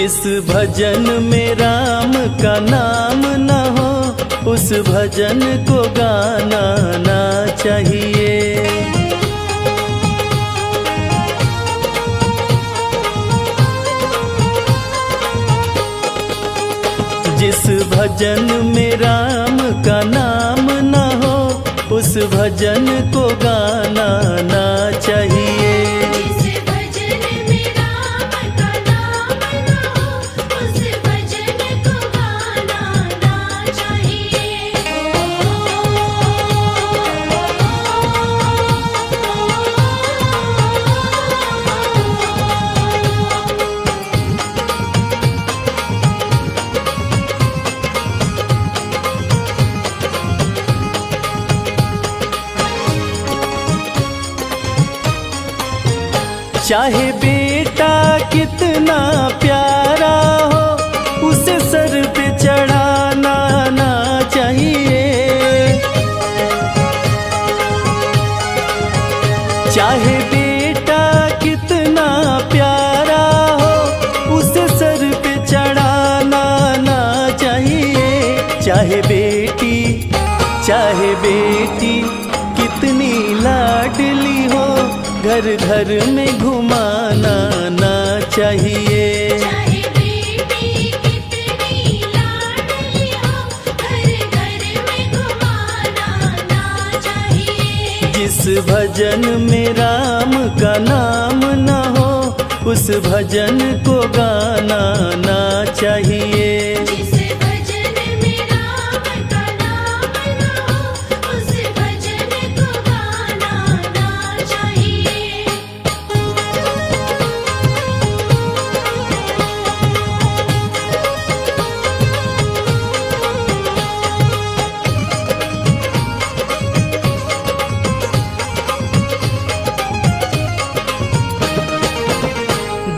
जिस भजन में राम का नाम न हो उस भजन को गाना ना चाहिए। जिस भजन में राम का नाम न हो उस भजन को गाना ना चाहिए। चाहे बेटा कितना प्यारा हो उसे सर पे चढ़ाना ना चाहिए। चाहे बेटा कितना प्यारा हो उसे सर पे चढ़ाना ना चाहिए। चाहे बेटी कितनी लाडली हो घर घर में घुमाना ना चाहिए। चाहे बेटी कितनी लाडली हो घर घर में घुमाना ना चाहिए। जिस भजन में राम का नाम न हो उस भजन को गाना ना चाहिए।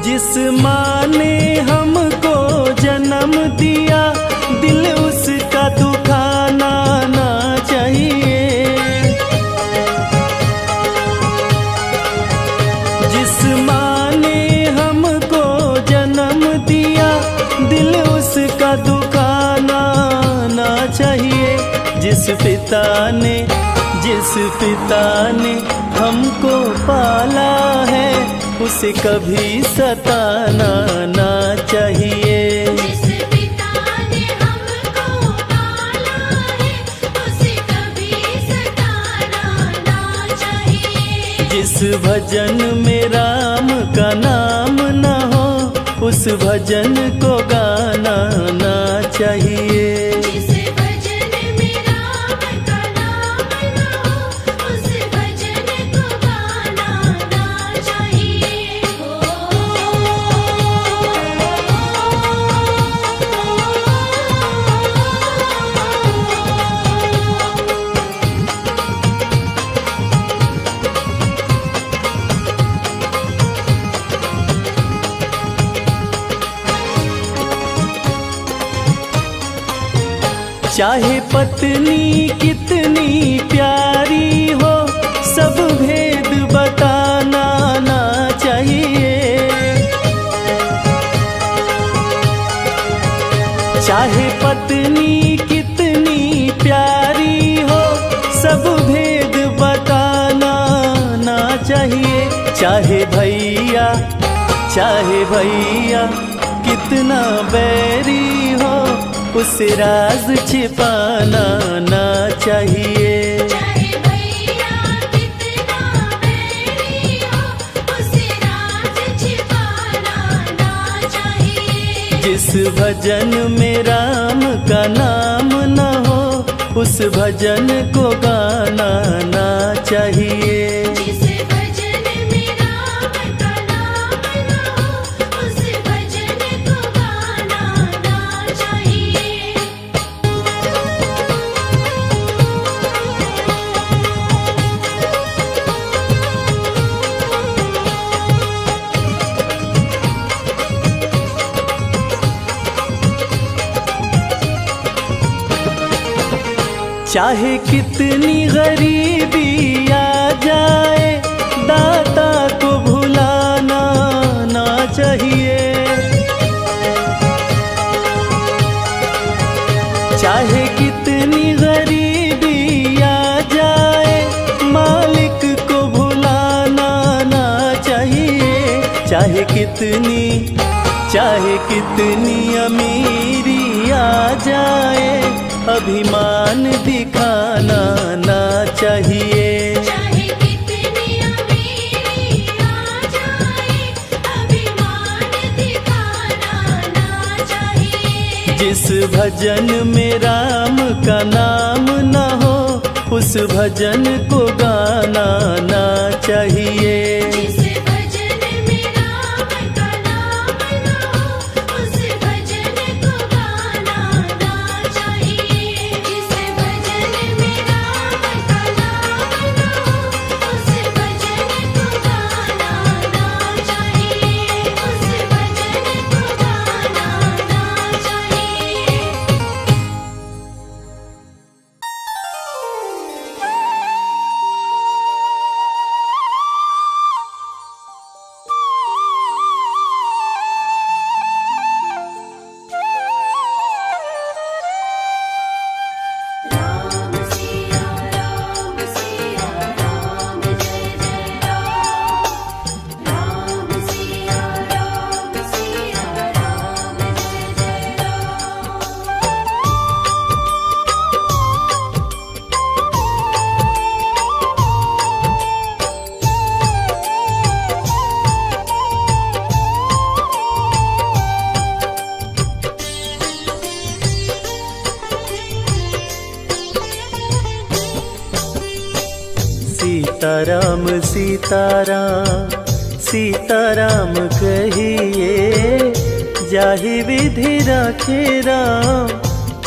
जिस माँ ने हमको जन्म दिया दिल उसका दुखाना ना चाहिए। जिस माँ ने हमको जन्म दिया दिल उसका दुखाना ना चाहिए। जिस पिता ने हमको पाला है उसे कभी सताना ना चाहिए। जिस पिता ने हमको पाला है उसे कभी सताना ना चाहिए। जिस भजन में राम का नाम न हो उस भजन को गाना ना चाहिए। चाहे पत्नी कितनी प्यारी हो सब भेद बताना ना चाहिए। चाहे पत्नी कितनी प्यारी हो सब भेद बताना ना चाहिए। चाहे भैया कितना बैरी हो उसे राज छिपाना ना चाहिए। चाहे भैया कितना बैरी हो उसे राज छिपाना ना चाहिए। जिस भजन में राम का नाम न हो उस भजन को गाना ना चाहिए। चाहे कितनी गरीबी आ जाए दाता को भुलाना ना चाहिए। चाहे कितनी गरीबी आ जाए, मालिक को भुलाना ना चाहिए। चाहे कितनी अमीरी आ जाए, अभिमान दिखाना ना चाहिए। चाहे कितनी अमीरी आ जाए, अभिमान दिखाना ना चाहिए। जिस भजन में राम का नाम न हो, उस भजन को गाना ना चाहिए। जिस भजन में राम का नाम न हो, उस भजन को गाना ना चाहिए। जिस भजन में राम का नाम न हो, उस भजन को गाना ना चाहिए। उस भजन को गाना ना चाहिए। राम सिया राम जय जय राम। राम सिया राम जय जय सीताराम सीताराम सीताराम कहिए, जाहि विधि राखे राम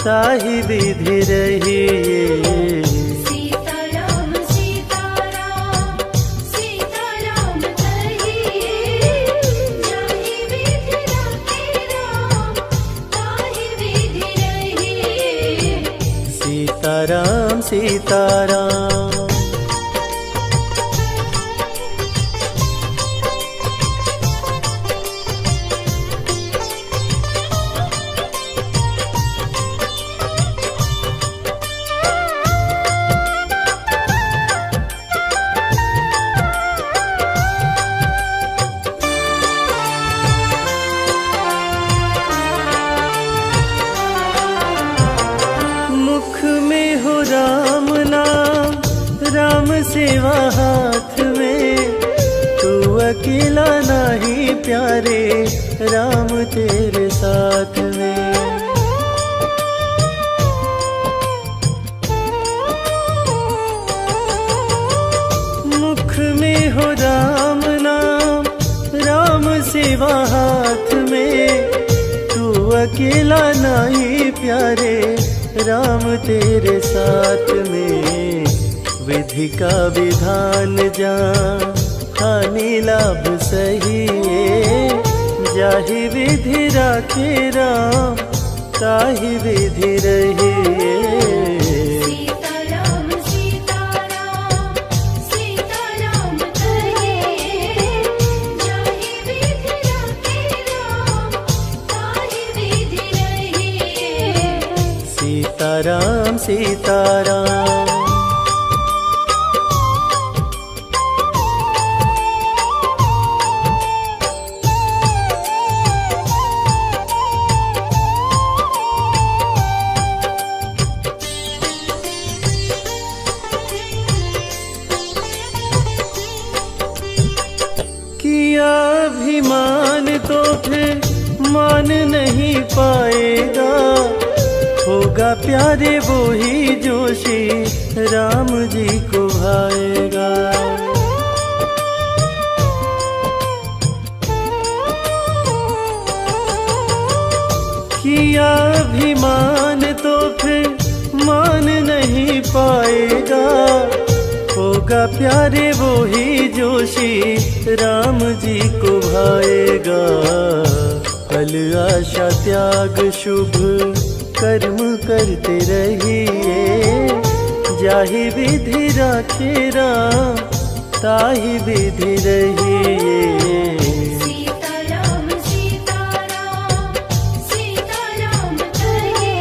ताहि विधि रहिए। सीताराम सीताराम सीताराम कहिए, जाहि विधि राखे राम ताहि विधि रहिए। सीताराम सीताराम। मुख में हो राम नाम, राम सेवा हाथ में, तू अकेला नहीं प्यारे, राम तेरे साथ में। मुख में हो राम नाम, राम सेवा हाथ में, तू अकेला नहीं प्यारे, राम तेरे साथ में। विधि का विधान जान, हानि लाभ सही है, जाहि विधि राखे राम ताहि विधि रहिए। सीताराम सीताराम सीताराम कहिए, जाहि विधि राखे राम ताहि विधि रहिए। सीताराम सीताराम। किया अभिमान तो फिर मान नहीं पाएगा, होगा प्यारे वो ही जो श्री राम जी को भाएगा। किया अभिमान तो फिर मान नहीं पाएगा, होगा प्यारे वो ही जो श्री राम जी को भाएगा। फल आशा त्याग शुभ कर्म करते रहिए, जाहि विधि राखे राम ताहि विधि रहिए। सीताराम सीताराम सीताराम कहिए,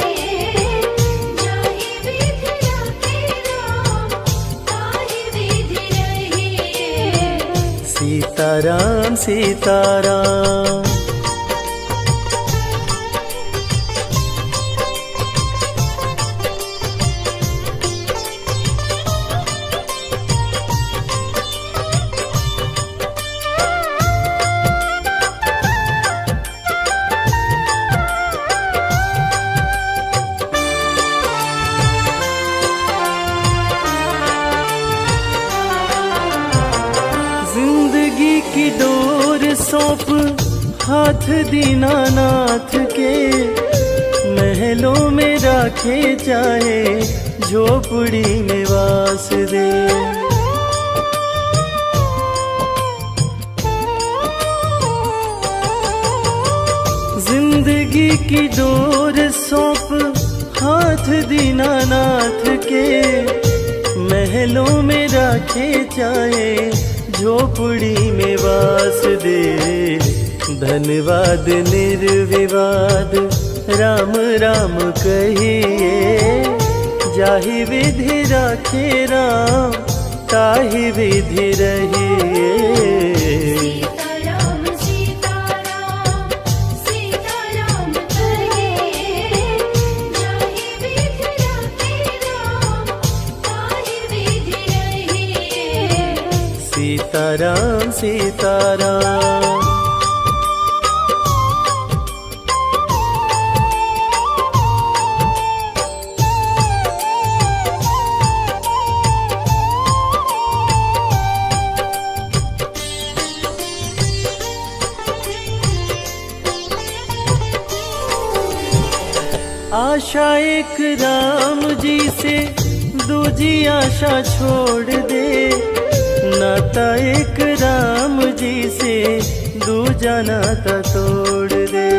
सीताराम सीताराम। जिंदगी की डोर सौंप हाथ दीनानाथ के, महलों में राखे चाहे झोपड़ी में वास दे। जिंदगी की डोर सौंप हाथ दीनानाथ के, महलों में राखे चाहे झोपड़ी में वास दे। धन्यवाद निर्विवाद राम राम कहिए, जाहि विधि राखे राम ताहि विधि रहिए। सीताराम सीताराम सीताराम कहिए, जाहि विधि राखे राम ताहि विधि रहिए। सीताराम सीताराम। आशा एक राम जी से दूजी आशा छोड़ दे, नाता एक राम जी से दूजा नाता तोड़ दे।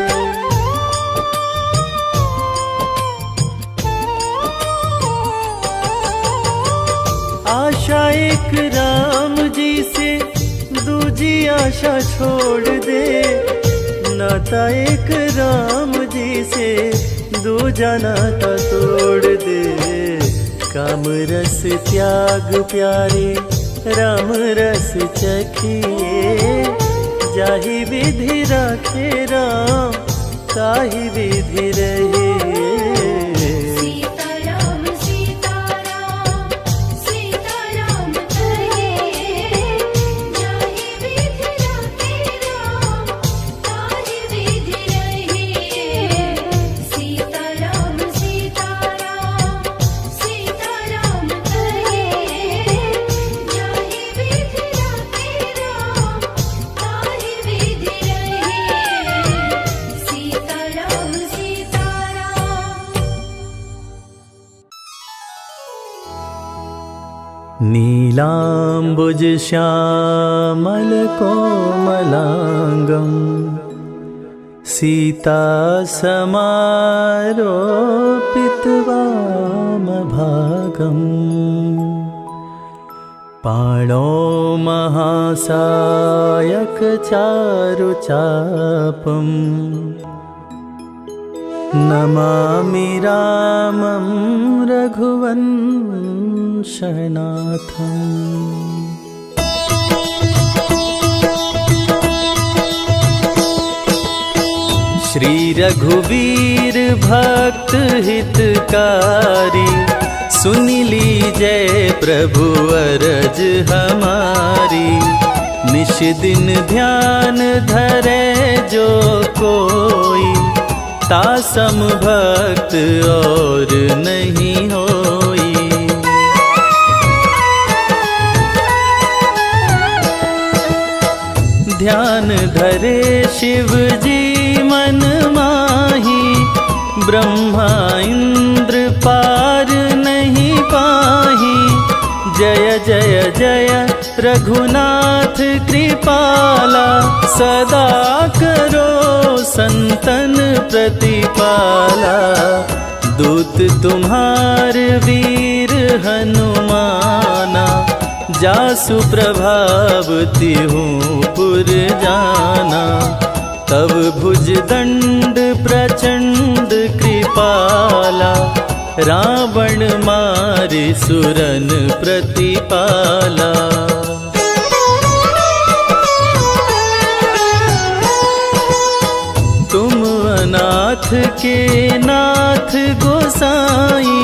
आशा एक राम जी से दूजी आशा छोड़ दे, नाता एक राम जी से दूजा नाता तोड़ दे। काम रस त्याग प्यारे राम रस चखिए, जाहि विधि राखे राम ताहि विधि रहिए। सीताराम सीताराम सीताराम कहिए, जाहि विधि राखे राम ताहि विधि रहिए। सीताराम सीताराम सीताराम कहिए, जाहि विधि राखे राम ताहि विधि रहिए। सीताराम सीताराम। नीलाम्बुज श्यामल कोमलांगं, सीता समारोपित वामभागं। पाणौ महासायक चारुचापम्, नमामि रामं रघुवंशनाथम्। श्री रघुवीर भक्त हितकारी, सुन लीजय प्रभु अरज हमारी। निश दिन ध्यान धरे जो कोई, तासम भक्त और नहीं होई। ध्यान धरे शिव जी मन माही, ब्रह्मा इंद्र पार नहीं पाही। जय जय जय रघुनाथ कृपाला, सदा करो संतन प्रतिपाला। दूत तुम्हार वीर हनुमाना, जासु प्रभाव तिहूँ पुर जाना। तब भुज दंड प्रचंड कृपाला, रावण मारि सुरन प्रतिपाला। के नाथ गोसाई,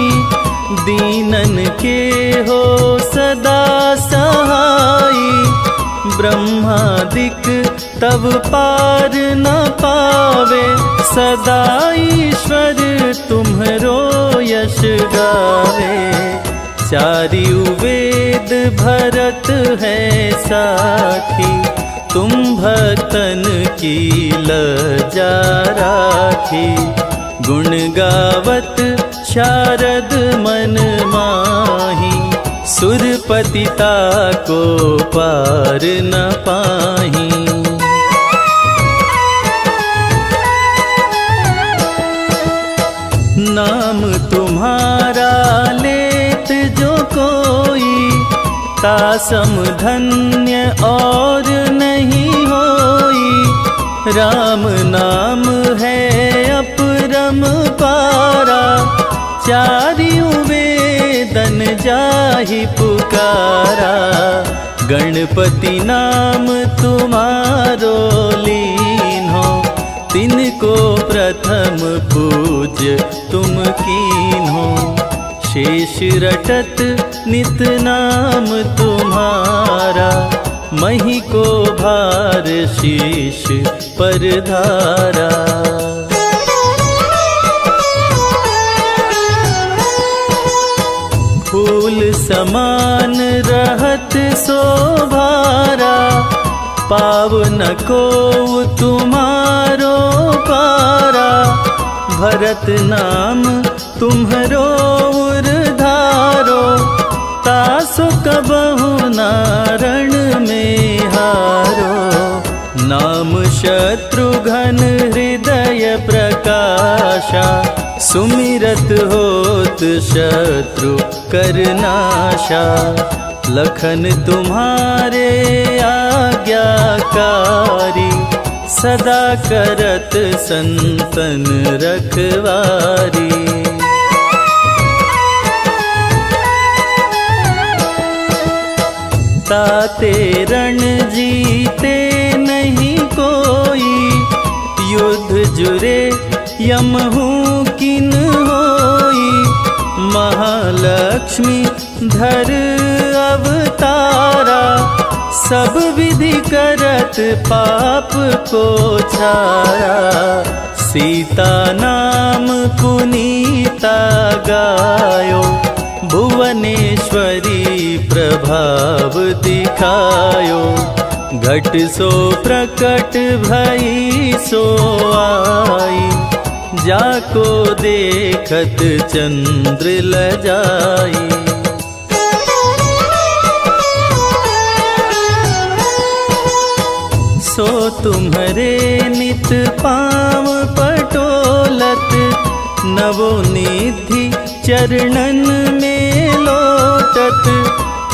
दीनन के हो सदा सहाई। ब्रह्मादिक तब पार न पावे, सदा ईश्वर तुम्हरो यश गावे। चारियु वेद भरत है साखी, तुम भक्तन की लजा राखी। गुण गावत शारद मन माही, सुरपतिता को पार न पाही। नाम तुम्हारा लेत जो कोई, तासम धन्य और नहीं होई। राम नाम है अपरम पारा, चारियु वेदन जाहि पुकारा। गणपति नाम तुम्हारो लीन्हो, तिनको प्रथम पूज्य तुम कीन्हो। शेष रटत नित नाम तुम्हारा, मही को भार शीश पर धारा। फूल समान रहत शोभारा, पावन को तुम्हारो पारा। भरत नाम तुम्हरो उरधारो, तासु कबहु नारण में हारो। नाम शत्रुघ्न हृदय प्रकाशा, सुमिरत होत शत्रु करनाशा। लखन तुम्हारे आज्ञाकारी, सदा करत संतन रखवारी। ताते रण जीते नहीं कोई, युद्ध जुरे यमहू किन होई। महालक्ष्मी धर अवतारा, सब विधि करत पाप को छाया। सीता नाम पुनीता गायो, भुवनेश्वरी प्रभाव दिखायो। घट सो प्रकट भई सो आई, जाको देखत चंद्र लजाई। सो तुम्हरे नित पाँव पटोलत, नवोनिधि चरणन में लोटत।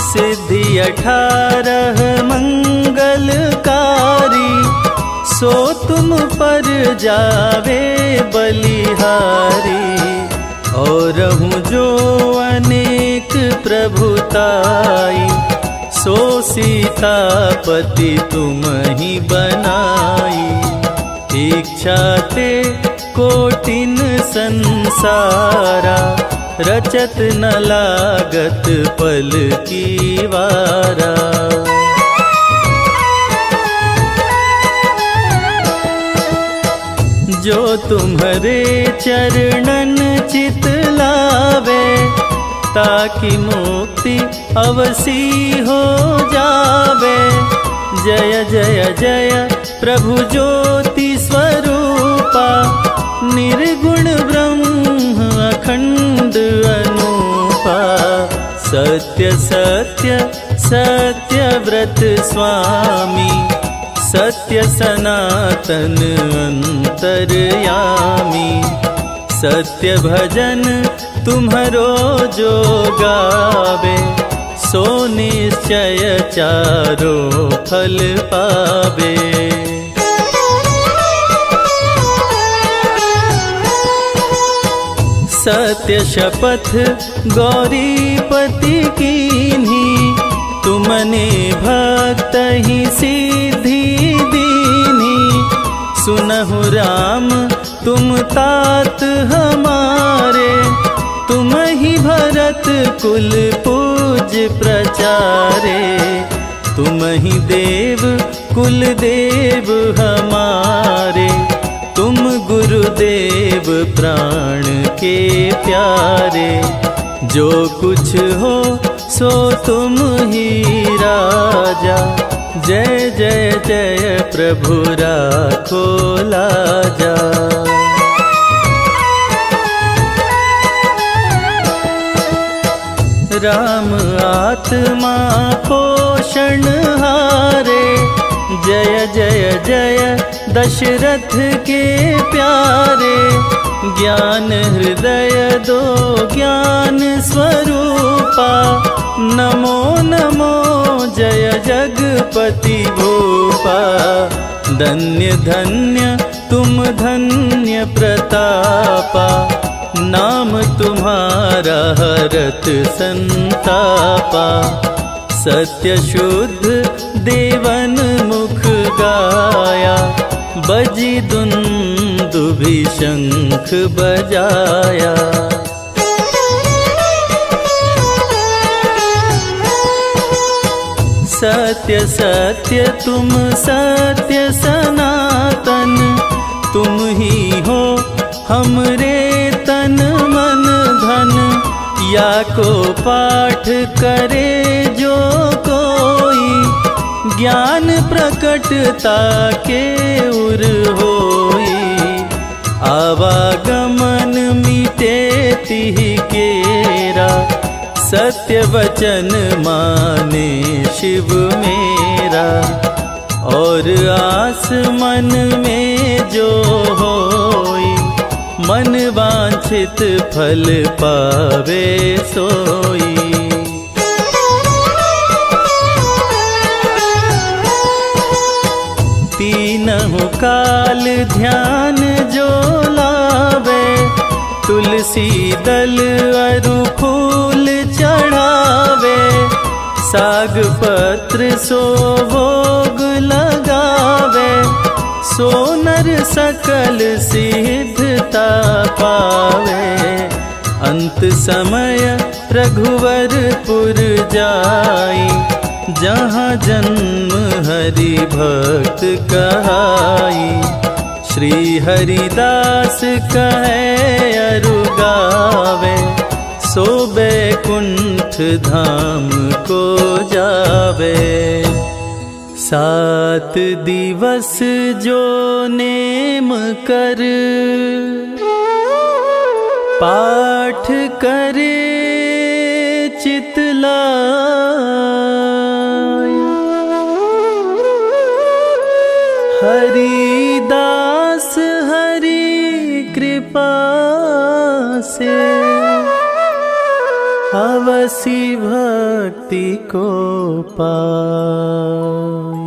सिद्धि 18 मंगलकारी, सो तुम पर जावे बलिहारी। और हूँ जो अनेक प्रभुताई, सो सीतापति तुम ही बनाई। इच्छा ते कोटिन संसारा, रचत न लागत पल की वारा। जो तुम्हारे चरणन चित लावे, ताकि मुक्ति अवसी हो जावे। जय जय जय प्रभु ज्योति स्वरूपा, निर्गुण ब्रह्म अखंड अनूपा। सत्य सत्य सत्य व्रत स्वामी, सत्य सनातन अंतर्यामी। सत्य भजन तुम्हरो जो गावे, सो निश्चय चारो फल पावे। सत्य शपथ गौरीपति कीन्ही, तुमने भक्त ही सिद्धि दीन्ही। सुनहु राम तुम तात हमारे, तुम ही भरत कुल पूज प्रचारे। तुम ही देव कुल देव हमारे, तुम गुरुदेव प्राण के प्यारे। जो कुछ हो सो तुम ही राजा, जय जय जय प्रभु राखो लाजा। राम आत्मा पोषण हारे, जय जय जय दशरथ के प्यारे। ज्ञान हृदय दो ज्ञान स्वरूपा, नमो नमो जय जगपति भूपा। धन्य धन्य तुम धन्य प्रतापा, नाम तुम्हारा हरत संतापा। सत्य शुद्ध देवन मुख गाया, बजी दुंदुभि शंख बजाया। सत्य सत्य तुम सत्य सनातन, तुम ही हो हमरे तन मन धन। या को पाठ करे जो कोई, ज्ञान प्रकटता के उर होई। आवागमन मिटे तिहि केरा, सत्य वचन माने शिव मेरा। और आस मन में जो होई, मन वांछित फल पावे सोई। तीनहु काल ध्यान जो लावे, तुलसी दल अरु फूल चढ़ावे। साग पत्र सो भोग लगावे, सो नर सकल सिद्धता पावे। अंत समय रघुवरपुर जाई, जहाँ जन्म हरि भक्त कहाई। श्री हरिदास कहे अरु गावे, सो बैकुंठ धाम को जावे। 7 दिवस जो नेम कर, पाठ करे चितलाय। हरिदास हरि कृपा से, अवसी भक्ति को पाए।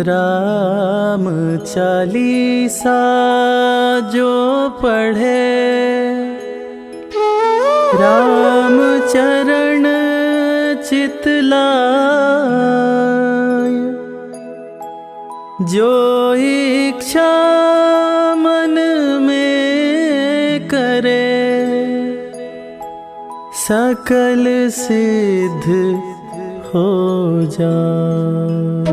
राम चालीसा जो पढ़े, राम चरण चितलाय। जो इच्छा मन में करे, सकल सिद्ध हो जाए।